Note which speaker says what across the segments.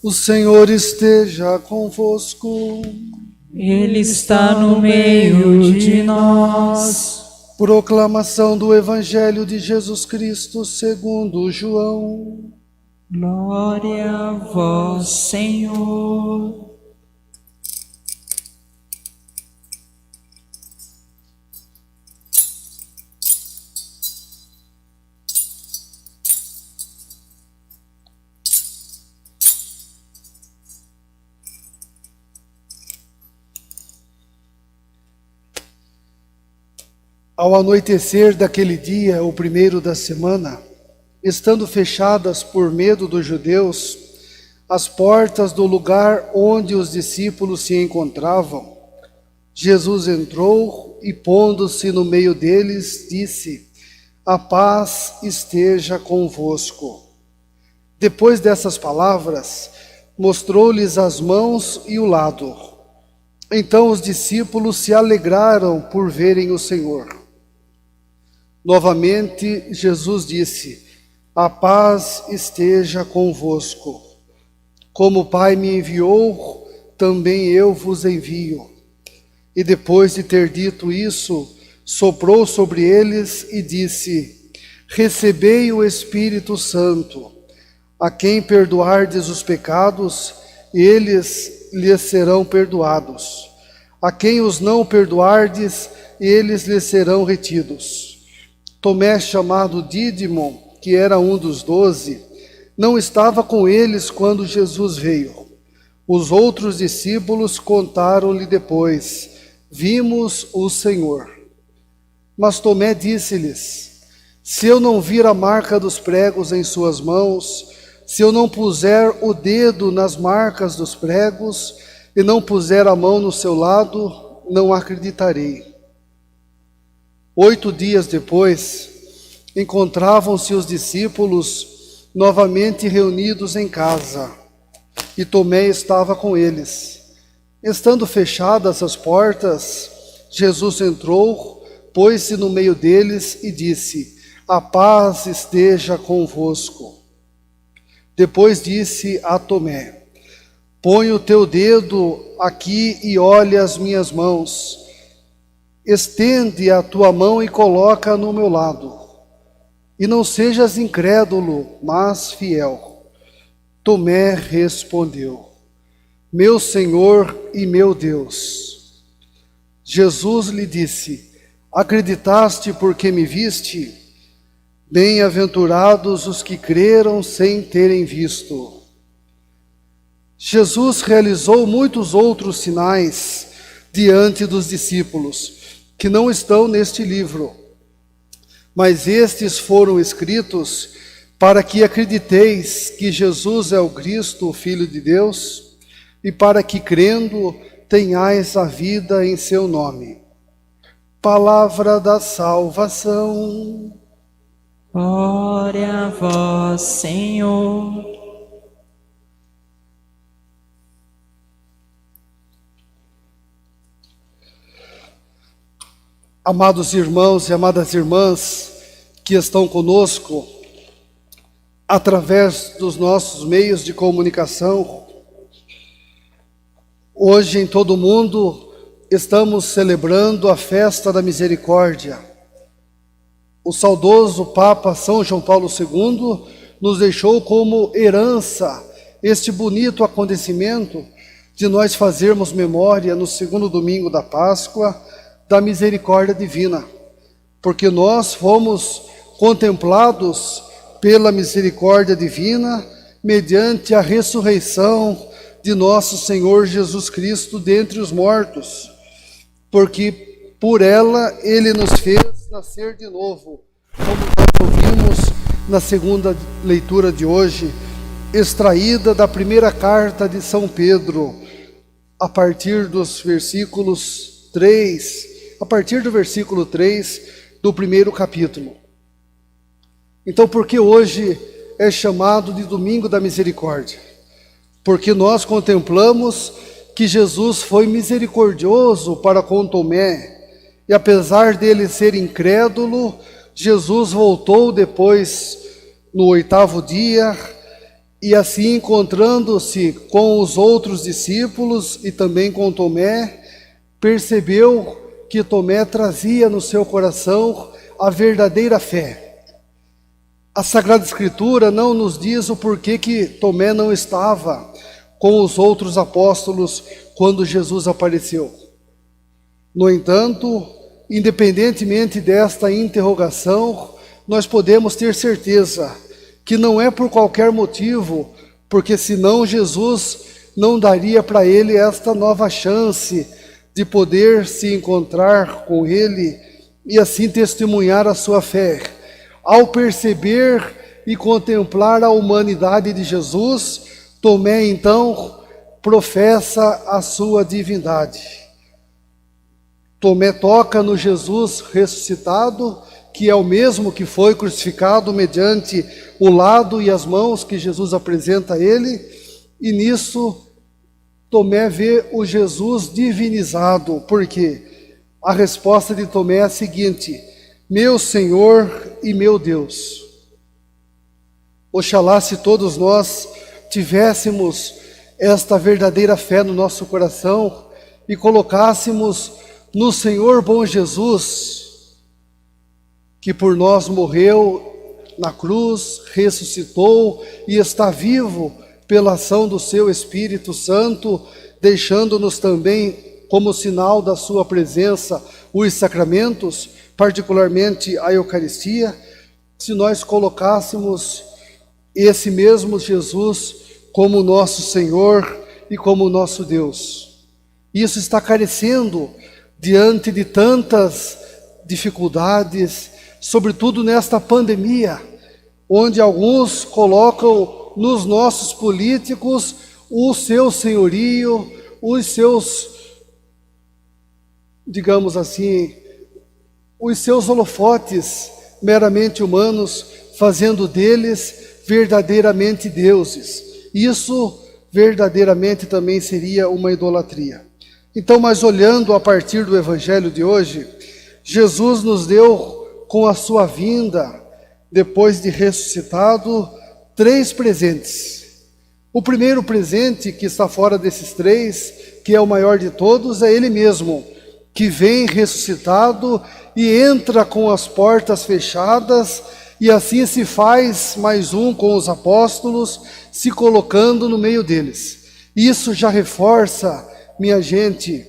Speaker 1: O Senhor esteja convosco.
Speaker 2: Ele está no meio de nós.
Speaker 1: Proclamação do Evangelho de Jesus Cristo segundo João.
Speaker 2: Glória a vós, Senhor.
Speaker 1: Ao anoitecer daquele dia, o primeiro da semana, estando fechadas por medo dos judeus as portas do lugar onde os discípulos se encontravam, Jesus entrou e, pondo-se no meio deles, disse: "A paz esteja convosco." Depois dessas palavras, mostrou-lhes as mãos e o lado. Então os discípulos se alegraram por verem o Senhor. Novamente Jesus disse: "A paz esteja convosco. Como o Pai me enviou, também eu vos envio." E depois de ter dito isso, soprou sobre eles e disse: "Recebei o Espírito Santo. A quem perdoardes os pecados, eles lhes serão perdoados. A quem os não perdoardes, eles lhes serão retidos." Tomé, chamado Dídimo, que era um dos 12, não estava com eles quando Jesus veio. Os outros discípulos contaram-lhe depois: "Vimos o Senhor." Mas Tomé disse-lhes: "Se eu não vir a marca dos pregos em suas mãos, se eu não puser o dedo nas marcas dos pregos e não puser a mão no seu lado, não acreditarei." 8 dias depois, encontravam-se os discípulos novamente reunidos em casa, e Tomé estava com eles. Estando fechadas as portas, Jesus entrou, pôs-se no meio deles e disse: "A paz esteja convosco." Depois disse a Tomé: "Põe o teu dedo aqui e olha as minhas mãos. Estende a tua mão e coloca no meu lado. E não sejas incrédulo, mas fiel." Tomé respondeu: "Meu Senhor e meu Deus." Jesus lhe disse: "Acreditaste porque me viste? Bem-aventurados os que creram sem terem visto." Jesus realizou muitos outros sinais diante dos discípulos, que não estão neste livro, mas estes foram escritos para que acrediteis que Jesus é o Cristo, o Filho de Deus, e para que, crendo, tenhais a vida em seu nome. Palavra da salvação.
Speaker 2: Glória a vós, Senhor.
Speaker 1: Amados irmãos e amadas irmãs que estão conosco através dos nossos meios de comunicação, hoje em todo o mundo estamos celebrando a festa da misericórdia. O saudoso Papa São João Paulo II nos deixou como herança este bonito acontecimento de nós fazermos memória no segundo domingo da Páscoa da misericórdia divina, porque nós fomos contemplados pela misericórdia divina mediante a ressurreição de nosso Senhor Jesus Cristo dentre os mortos, porque por ela Ele nos fez nascer de novo, como nós ouvimos na segunda leitura de hoje, extraída da primeira carta de São Pedro, a partir dos versículos 3, a partir do versículo 3 do primeiro capítulo. Então, por que hoje é chamado de Domingo da Misericórdia? Porque nós contemplamos que Jesus foi misericordioso para com Tomé, e apesar dele ser incrédulo, Jesus voltou depois, no 8º dia, E assim, encontrando-se com os outros discípulos e também com Tomé, percebeu que Tomé trazia no seu coração a verdadeira fé. A Sagrada Escritura não nos diz o porquê que Tomé não estava com os outros apóstolos quando Jesus apareceu. No entanto, independentemente desta interrogação, nós podemos ter certeza que não é por qualquer motivo, porque senão Jesus não daria para ele esta nova chance de poder se encontrar com ele e assim testemunhar a sua fé. Ao perceber e contemplar a humanidade de Jesus, Tomé então professa a sua divindade. Tomé toca no Jesus ressuscitado, que é o mesmo que foi crucificado mediante o lado e as mãos que Jesus apresenta a ele, e nisso Tomé vê o Jesus divinizado, porque a resposta de Tomé é a seguinte: meu Senhor e meu Deus. Oxalá se todos nós tivéssemos esta verdadeira fé no nosso coração e colocássemos no Senhor bom Jesus, que por nós morreu na cruz, ressuscitou e está vivo pela ação do seu Espírito Santo, deixando-nos também como sinal da sua presença os sacramentos, particularmente a Eucaristia. Se nós colocássemos esse mesmo Jesus como nosso Senhor e como nosso Deus. Isso está carecendo diante de tantas dificuldades, sobretudo nesta pandemia, onde alguns colocam nos nossos políticos o seu senhorio, os seus, digamos assim, os seus holofotes meramente humanos, fazendo deles verdadeiramente deuses. Isso verdadeiramente também seria uma idolatria. Então, mas olhando a partir do Evangelho de hoje, Jesus nos deu com a sua vinda, depois de ressuscitado, 3 presentes. O primeiro presente, que está fora desses 3, que é o maior de todos, é Ele mesmo, que vem ressuscitado e entra com as portas fechadas, e assim se faz mais um com os apóstolos, se colocando no meio deles. Isso já reforça, minha gente,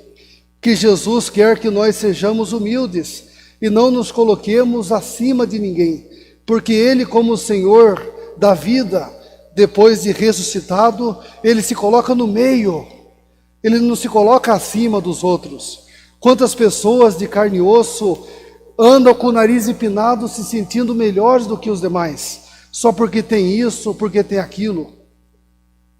Speaker 1: que Jesus quer que nós sejamos humildes e não nos coloquemos acima de ninguém, porque Ele, como Senhor da vida, depois de ressuscitado, Ele se coloca no meio, Ele não se coloca acima dos outros. Quantas pessoas de carne e osso andam com o nariz empinado, se sentindo melhores do que os demais, só porque tem isso, porque tem aquilo.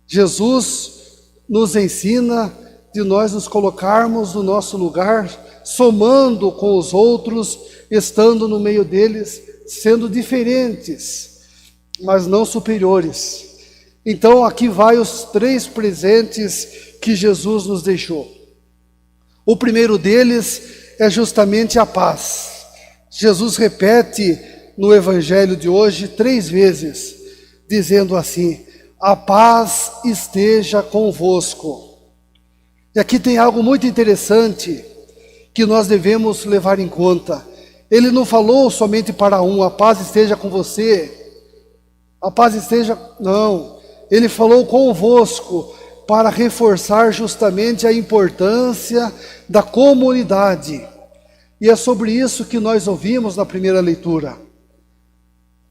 Speaker 1: Jesus nos ensina de nós nos colocarmos no nosso lugar, somando com os outros, estando no meio deles, sendo diferentes, mas não superiores. Então aqui vai os 3 presentes que Jesus nos deixou. O primeiro deles é justamente a paz. Jesus repete no Evangelho de hoje 3 vezes, dizendo assim: a paz esteja convosco. E aqui tem algo muito interessante que nós devemos levar em conta. Ele não falou somente para um: a paz esteja com você, a paz esteja... Não, Ele falou convosco, para reforçar justamente a importância da comunidade. E é sobre isso que nós ouvimos na primeira leitura.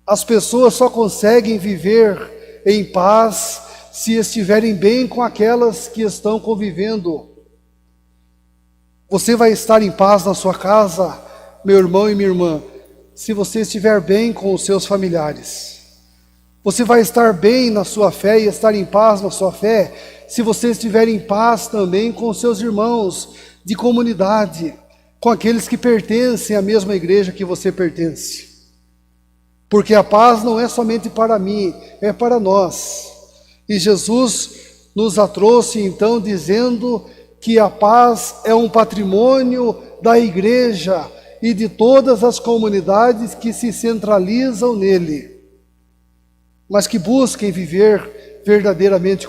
Speaker 1: As pessoas só conseguem viver em paz se estiverem bem com aquelas que estão convivendo. Você vai estar em paz na sua casa, meu irmão e minha irmã, se você estiver bem com os seus familiares. Você vai estar bem na sua fé e estar em paz na sua fé, se você estiver em paz também com os seus irmãos de comunidade, com aqueles que pertencem à mesma igreja que você pertence. Porque a paz não é somente para mim, é para nós. E Jesus nos a trouxe então dizendo que a paz é um patrimônio da igreja e de todas as comunidades que se centralizam nele, mas que busquem viver verdadeiramente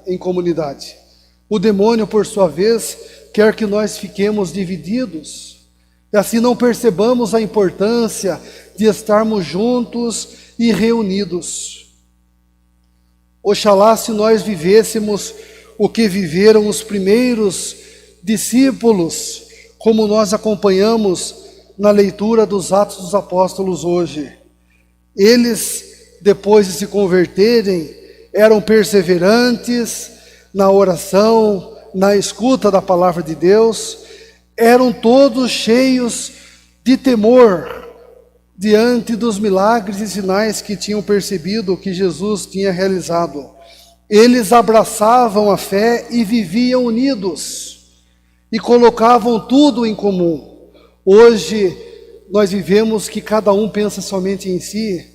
Speaker 1: em comunidade. O demônio, por sua vez, quer que nós fiquemos divididos, e assim não percebamos a importância de estarmos juntos e reunidos. Oxalá se nós vivêssemos o que viveram os primeiros discípulos, como nós acompanhamos na leitura dos Atos dos Apóstolos hoje. Eles, depois de se converterem, eram perseverantes na oração, na escuta da palavra de Deus, eram todos cheios de temor diante dos milagres e sinais que tinham percebido que Jesus tinha realizado. Eles abraçavam a fé e viviam unidos, e colocavam tudo em comum. Hoje, nós vivemos que cada um pensa somente em si,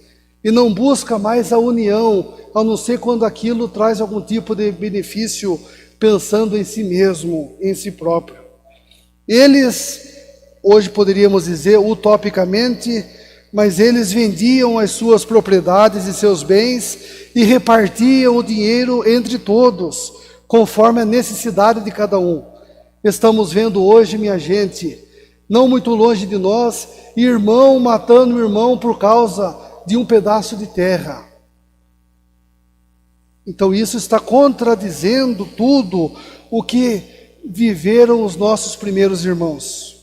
Speaker 1: e não busca mais a união, a não ser quando aquilo traz algum tipo de benefício, pensando em si mesmo, em si próprio. Eles, hoje poderíamos dizer utopicamente, mas eles vendiam as suas propriedades e seus bens e repartiam o dinheiro entre todos, conforme a necessidade de cada um. Estamos vendo hoje, minha gente, não muito longe de nós, irmão matando irmão por causa de um pedaço de terra. Então isso está contradizendo tudo o que viveram os nossos primeiros irmãos.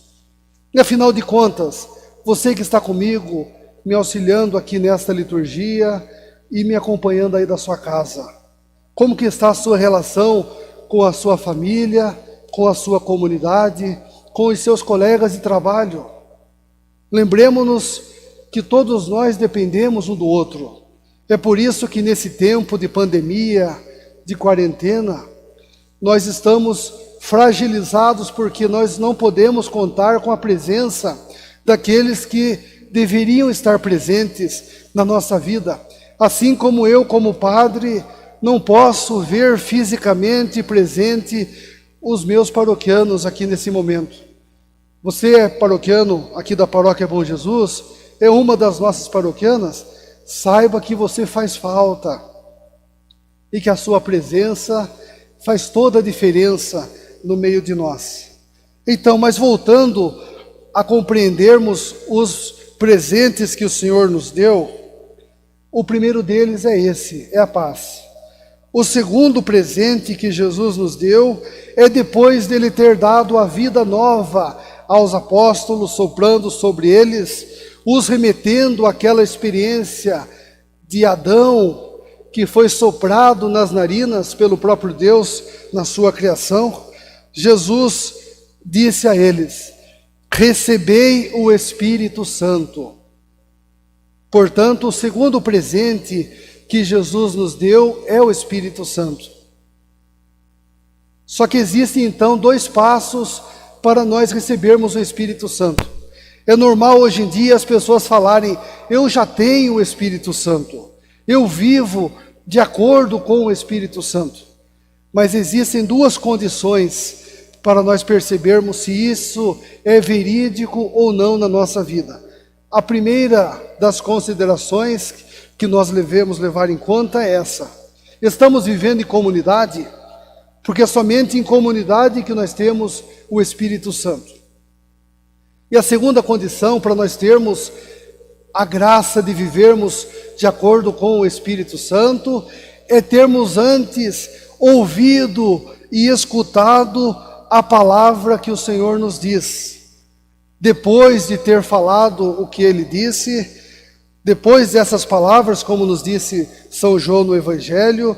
Speaker 1: E afinal de contas, você que está comigo, me auxiliando aqui nesta liturgia e me acompanhando aí da sua casa, como que está a sua relação com a sua família, com a sua comunidade, com os seus colegas de trabalho? Lembremos-nos que todos nós dependemos um do outro. É por isso que nesse tempo de pandemia, de quarentena, nós estamos fragilizados, porque nós não podemos contar com a presença daqueles que deveriam estar presentes na nossa vida. Assim como eu, como padre, não posso ver fisicamente presente os meus paroquianos aqui nesse momento. Você é paroquiano aqui da Paróquia Bom Jesus, é uma das nossas paroquianas, saiba que você faz falta e que a sua presença faz toda a diferença no meio de nós. Então, mas voltando a compreendermos os presentes que o Senhor nos deu, o primeiro deles é esse, é a paz. O segundo presente que Jesus nos deu é depois dele ter dado a vida nova aos apóstolos, soprando sobre eles, os remetendo àquela experiência de Adão, que foi soprado nas narinas pelo próprio Deus na sua criação. Jesus disse a eles: recebei o Espírito Santo. Portanto, o segundo presente que Jesus nos deu é o Espírito Santo. Só que existem então dois passos para nós recebermos o Espírito Santo. É normal hoje em dia as pessoas falarem: eu já tenho o Espírito Santo, eu vivo de acordo com o Espírito Santo. Mas existem duas condições para nós percebermos se isso é verídico ou não na nossa vida. A primeira das considerações que nós devemos levar em conta é essa: estamos vivendo em comunidade, porque é somente em comunidade que nós temos o Espírito Santo. E a segunda condição para nós termos a graça de vivermos de acordo com o Espírito Santo é termos antes ouvido e escutado a palavra que o Senhor nos diz. Depois de ter falado o que ele disse, depois dessas palavras, como nos disse São João no Evangelho,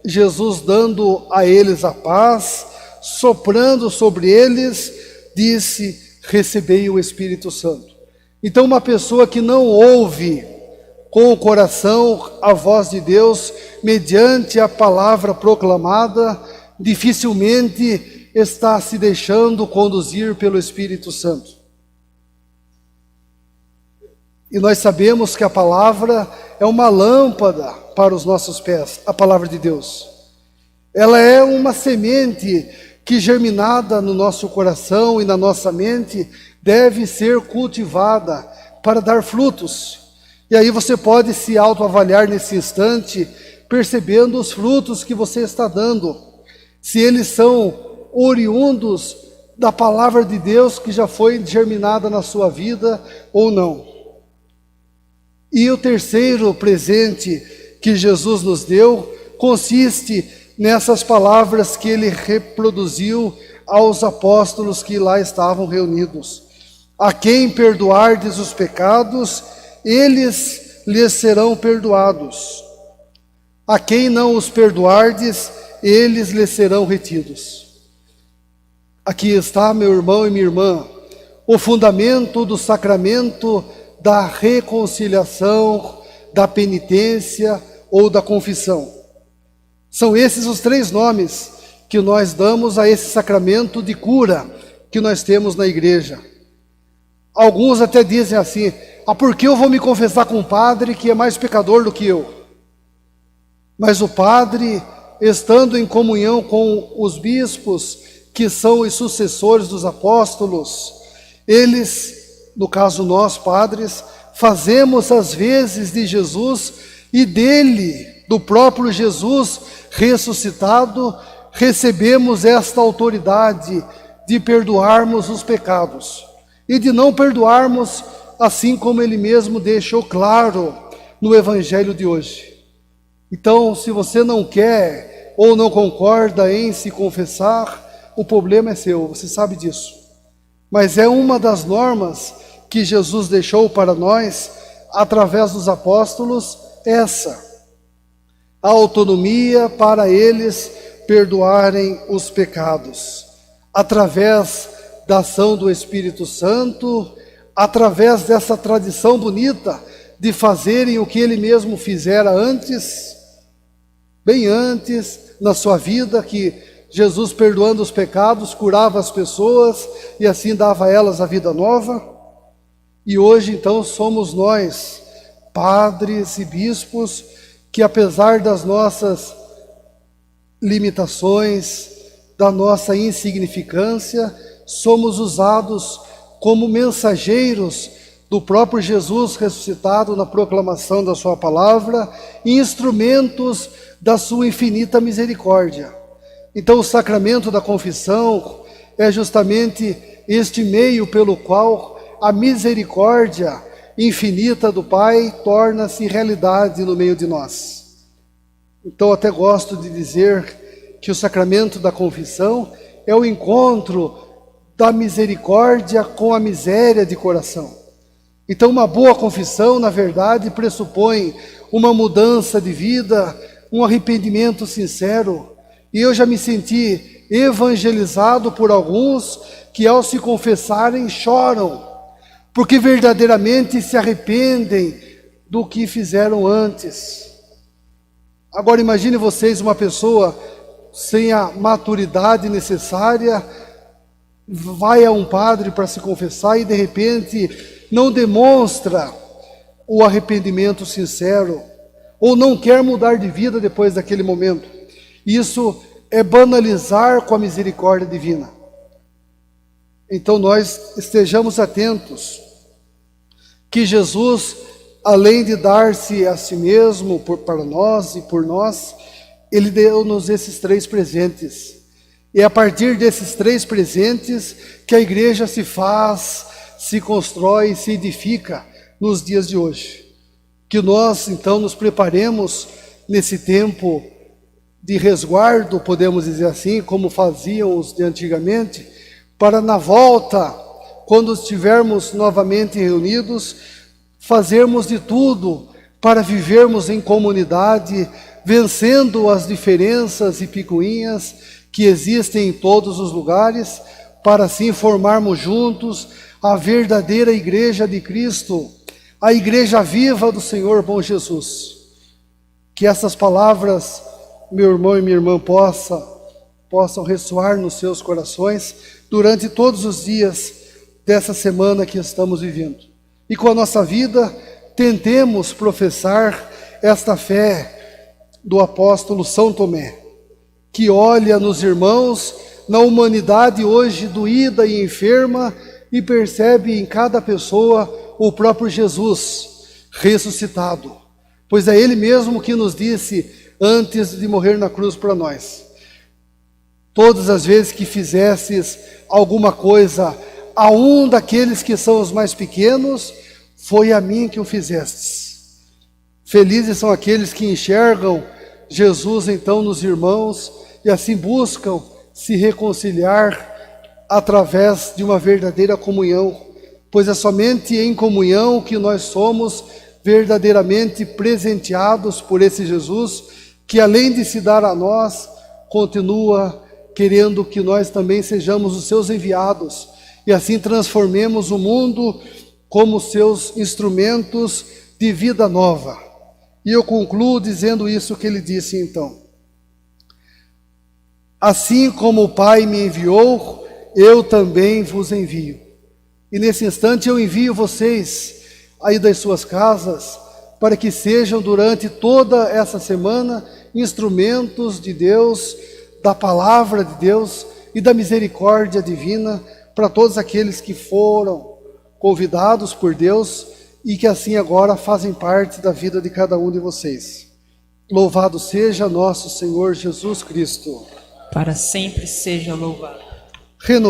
Speaker 1: Jesus dando a eles a paz, soprando sobre eles, disse: recebei o Espírito Santo. Então uma pessoa que não ouve com o coração a voz de Deus, mediante a palavra proclamada, dificilmente está se deixando conduzir pelo Espírito Santo. E nós sabemos que a palavra é uma lâmpada para os nossos pés, a palavra de Deus. Ela é uma semente que, germinada no nosso coração e na nossa mente, deve ser cultivada para dar frutos. E aí você pode se autoavaliar nesse instante, percebendo os frutos que você está dando, se eles são oriundos da palavra de Deus que já foi germinada na sua vida ou não. E o terceiro presente que Jesus nos deu consiste nessas palavras que ele reproduziu aos apóstolos que lá estavam reunidos. A quem perdoardes os pecados, eles lhes serão perdoados. A quem não os perdoardes, eles lhes serão retidos. Aqui está, meu irmão e minha irmã, o fundamento do sacramento da reconciliação, da penitência ou da confissão. São esses os três nomes que nós damos a esse sacramento de cura que nós temos na igreja. Alguns até dizem assim: por que eu vou me confessar com um padre que é mais pecador do que eu? Mas o padre, estando em comunhão com os bispos, que são os sucessores dos apóstolos, eles, no caso nós padres, fazemos as vezes de Jesus e dele, do próprio Jesus ressuscitado, recebemos esta autoridade de perdoarmos os pecados e de não perdoarmos, assim como ele mesmo deixou claro no evangelho de hoje. Então, se você não quer ou não concorda em se confessar, o problema é seu, você sabe disso. Mas é uma das normas que Jesus deixou para nós, através dos apóstolos, essa. A autonomia para eles perdoarem os pecados. Através da ação do Espírito Santo, através dessa tradição bonita de fazerem o que ele mesmo fizera antes, bem antes, na sua vida, que Jesus, perdoando os pecados, curava as pessoas e assim dava a elas a vida nova. E hoje, então, somos nós, padres e bispos, que apesar das nossas limitações, da nossa insignificância, somos usados como mensageiros do próprio Jesus ressuscitado na proclamação da sua palavra e instrumentos da sua infinita misericórdia. Então o sacramento da confissão é justamente este meio pelo qual a misericórdia infinita do Pai torna-se realidade no meio de nós. Então até gosto de dizer que o sacramento da confissão é o encontro da misericórdia com a miséria de coração. Então uma boa confissão, na verdade, pressupõe uma mudança de vida, um arrependimento sincero. E eu já me senti evangelizado por alguns que ao se confessarem choram, porque verdadeiramente se arrependem do que fizeram antes. Agora imagine vocês uma pessoa sem a maturidade necessária, vai a um padre para se confessar e de repente não demonstra o arrependimento sincero, ou não quer mudar de vida depois daquele momento. Isso é banalizar com a misericórdia divina. Então nós estejamos atentos que Jesus, além de dar-se a si mesmo para nós e por nós, ele deu-nos esses três presentes. E é a partir desses três presentes que a igreja se faz, se constrói, se edifica nos dias de hoje. Que nós então nos preparemos nesse tempo de resguardo, podemos dizer assim, como faziam os de antigamente, para na volta, quando estivermos novamente reunidos, fazermos de tudo para vivermos em comunidade, vencendo as diferenças e picuinhas que existem em todos os lugares, para assim formarmos juntos a verdadeira igreja de Cristo, a igreja viva do Senhor bom Jesus. Que essas palavras, meu irmão e minha irmã, possam ressoar nos seus corações durante todos os dias dessa semana que estamos vivendo. E com a nossa vida, tentemos professar esta fé do apóstolo São Tomé, que olha nos irmãos, na humanidade hoje doída e enferma, e percebe em cada pessoa o próprio Jesus ressuscitado. Pois é Ele mesmo que nos disse: antes de morrer na cruz para nós. Todas as vezes que fizesses alguma coisa a um daqueles que são os mais pequenos, foi a mim que o fizestes. Felizes são aqueles que enxergam Jesus então nos irmãos e assim buscam se reconciliar através de uma verdadeira comunhão, pois é somente em comunhão que nós somos verdadeiramente presenteados por esse Jesus, que além de se dar a nós, continua querendo que nós também sejamos os seus enviados, e assim transformemos o mundo como seus instrumentos de vida nova. E eu concluo dizendo isso que ele disse então: assim como o Pai me enviou, eu também vos envio. E nesse instante eu envio vocês aí das suas casas, para que sejam durante toda essa semana instrumentos de Deus, da palavra de Deus e da misericórdia divina para todos aqueles que foram convidados por Deus e que assim agora fazem parte da vida de cada um de vocês. Louvado seja nosso Senhor Jesus Cristo.
Speaker 2: Para sempre seja louvado.
Speaker 1: Renovemos